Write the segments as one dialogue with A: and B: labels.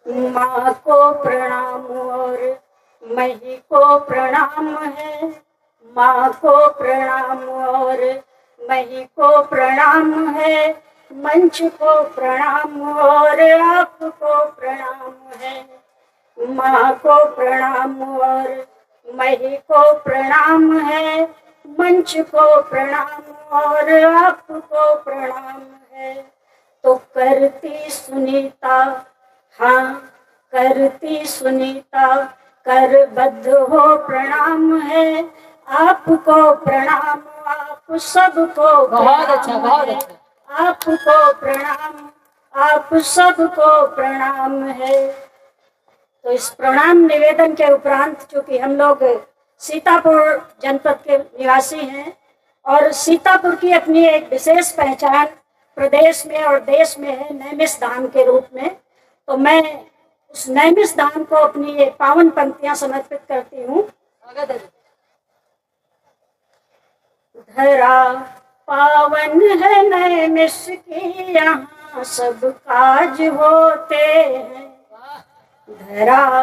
A: माँ को प्रणाम और मही को प्रणाम है। माँ को प्रणाम और मही को प्रणाम है। मंच को प्रणाम और आपको प्रणाम है। माँ को प्रणाम और मही को प्रणाम है। मंच को प्रणाम और आपको प्रणाम है। तो करती सुनीता, हाँ करती सुनीता, करबद्ध हो प्रणाम है। आपको प्रणाम, आप सबको
B: बहुत अच्छा, बहुत अच्छा।
A: आपको प्रणाम, आप सबको प्रणाम है। तो इस प्रणाम निवेदन के उपरांत, चूंकि हम लोग सीतापुर जनपद के निवासी हैं और सीतापुर की अपनी एक विशेष पहचान प्रदेश में और देश में है नैमिष धाम के रूप में, तो मैं उस नैमिष धाम को अपनी ये पावन पंक्तियां समर्पित करती हूँ। धरा पावन है नैमिष की, यहाँ सब काज होते हैं। धरा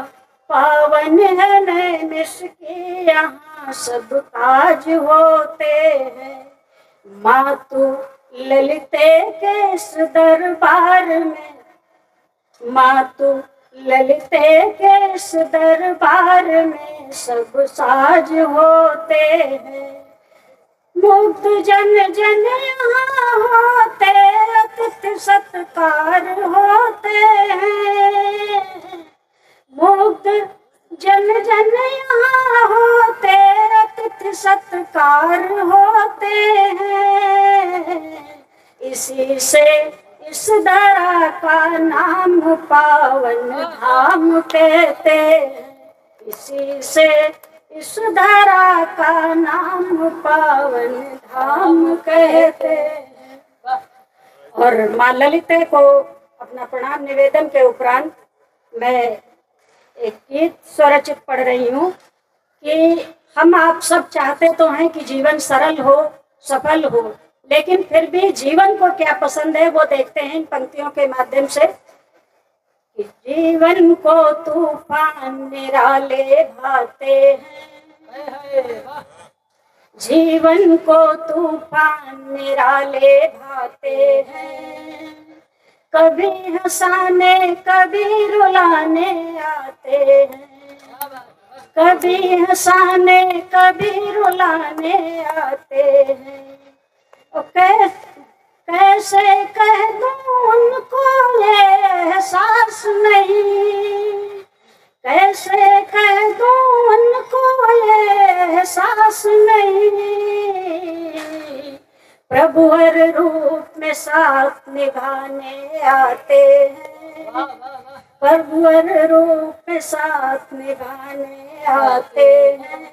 A: पावन है नैमिष की, यहाँ सब काज होते हैं। मातु ललिते के इस दरबार में, मातु ललिते के इस दरबार में सब साज होते हैं। मुग्ध जन जन यहाँ होते, अतिथि सत्कार होते हैं। मुग्ध जन जन यहाँ होते, अतिथि सत्कार होते हैं। इसी से इस धरा का नाम पावन धाम कहते हैं। इसी से इस धरा का नाम पावन धाम कहते हैं। और माँ ललिते को अपना प्रणाम निवेदन के उपरांत मैं एक गीत स्वरचित पढ़ रही हूँ कि हम आप सब चाहते तो हैं कि जीवन सरल हो, सफल हो, लेकिन फिर भी जीवन को क्या पसंद है वो देखते हैं इन पंक्तियों के माध्यम से। कि जीवन को तूफान निराले भाते हैं, जीवन को तूफान निराले भाते हैं। कभी हंसाने कभी रुलाने आते हैं, कभी हंसाने कभी रुलाने आते हैं। कैसे कह दूं उनको ये एहसास नहीं, कैसे कह दूं उनको ये एहसास नहीं। प्रभु हर रूप में साथ निभाने आते हैं, प्रभु हर रूप में साथ निभाने आते हैं।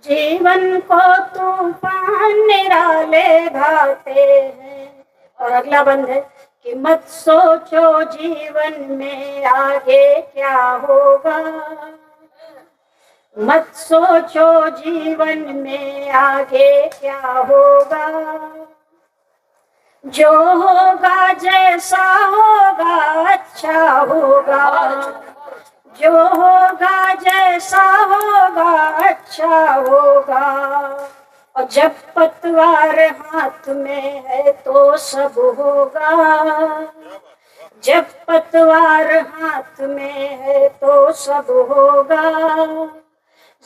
A: जीवन को तूफान निराले भाते हैं। और अगला बंद है कि मत सोचो जीवन में आगे क्या होगा, मत सोचो जीवन में आगे क्या होगा। जो होगा जैसा होगा अच्छा होगा, जो होगा जैसा होगा अच्छा होगा। और जब पतवार हाथ में है तो सब होगा, जब पतवार हाथ में है तो सब होगा।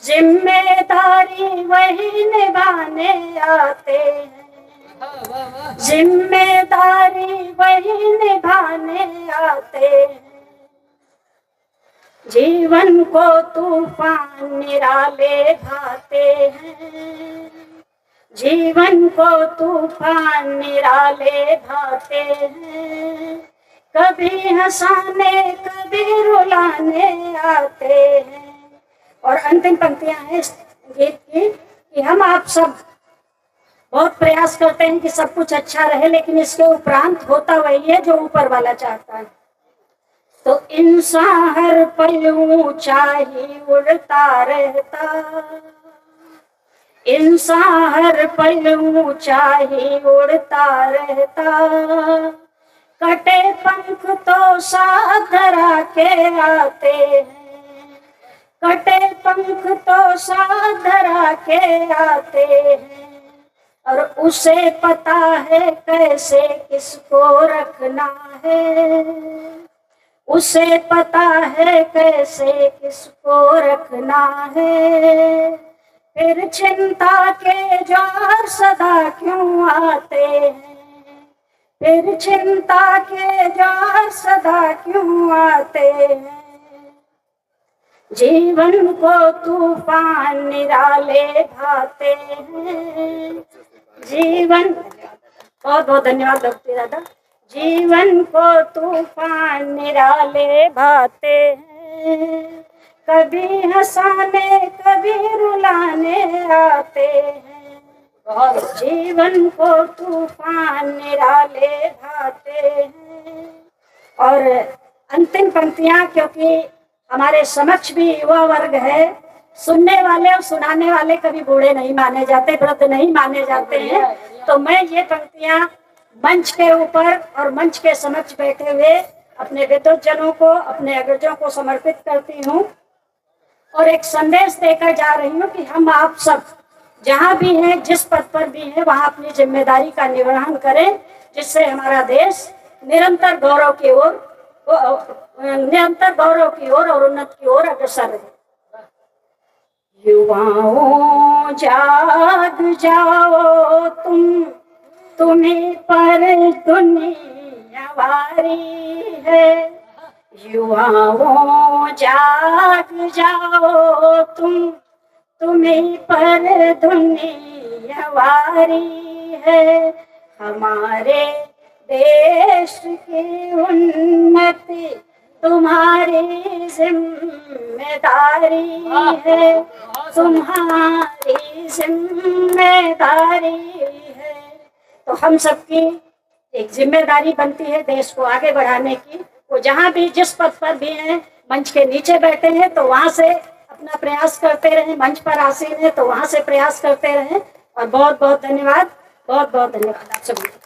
A: जिम्मेदारी वही निभाने आते हैं, जिम्मेदारी वही निभाने आते हैं। जीवन को तूफान निराले भाते हैं, जीवन को तूफान निराले भाते हैं। कभी हंसाने कभी रुलाने आते हैं। और अंतिम पंक्तियां हैं इस गीत की कि हम आप सब बहुत प्रयास करते हैं कि सब कुछ अच्छा रहे, लेकिन इसके उपरांत होता वही है जो ऊपर वाला चाहता है। तो इंसान हर पल ऊंचा ही उड़ता रहता, इंसान हर पल ऊंचा ही उड़ता रहता। कटे पंख तो साथ धरा के आते हैं, कटे पंख तो साथ धरा के आते हैं, और उसे पता है कैसे किसको रखना है, उसे पता है कैसे किसको रखना है। फिर चिंता के ज्वार सदा क्यों आते हैं, फिर चिंता के ज्वार सदा क्यों आते हैं। जीवन को तूफान निराले भाते हैं, जीवन, बहुत बहुत धन्यवाद भक्ति दादा। जीवन को तूफान निराले भाते हैं, कभी हंसाने कभी रुलाने आते हैं, जीवन को तूफान निराले भाते हैं। और अंतिम पंक्तियां, क्योंकि हमारे समक्ष भी युवा वर्ग है, सुनने वाले और सुनाने वाले कभी बूढ़े नहीं माने जाते, वृद्ध नहीं माने जाते हैं, तो मैं ये पंक्तियां मंच के ऊपर और मंच के समक्ष बैठे हुए अपने विद्वत जनों को, अपने अग्रजों को समर्पित करती हूँ और एक संदेश देकर जा रही हूँ कि हम आप सब जहाँ भी हैं, जिस पद पर भी हैं, वहाँ अपनी जिम्मेदारी का निर्वहन करें, जिससे हमारा देश निरंतर गौरव की ओर, निरंतर गौरव की ओर और उन्नति की ओर अग्रसर रहे। युवाओं जाग जाओ तुम्हें पर दुनिया वारी है, युवाओं जाग जाओ तुम्हें पर दुनिया वारी है। हमारे देश की उन्नति तुम्हारी जिम्मेदारी है, तुम्हारी जिम्मेदारी है। तो हम सबकी एक जिम्मेदारी बनती है देश को आगे बढ़ाने की। वो जहाँ भी जिस पद पर भी हैं, मंच के नीचे बैठे हैं तो वहाँ से अपना प्रयास करते रहें, मंच पर आसीन है तो वहाँ से प्रयास करते रहें। और बहुत बहुत धन्यवाद, बहुत बहुत धन्यवाद आप सभी।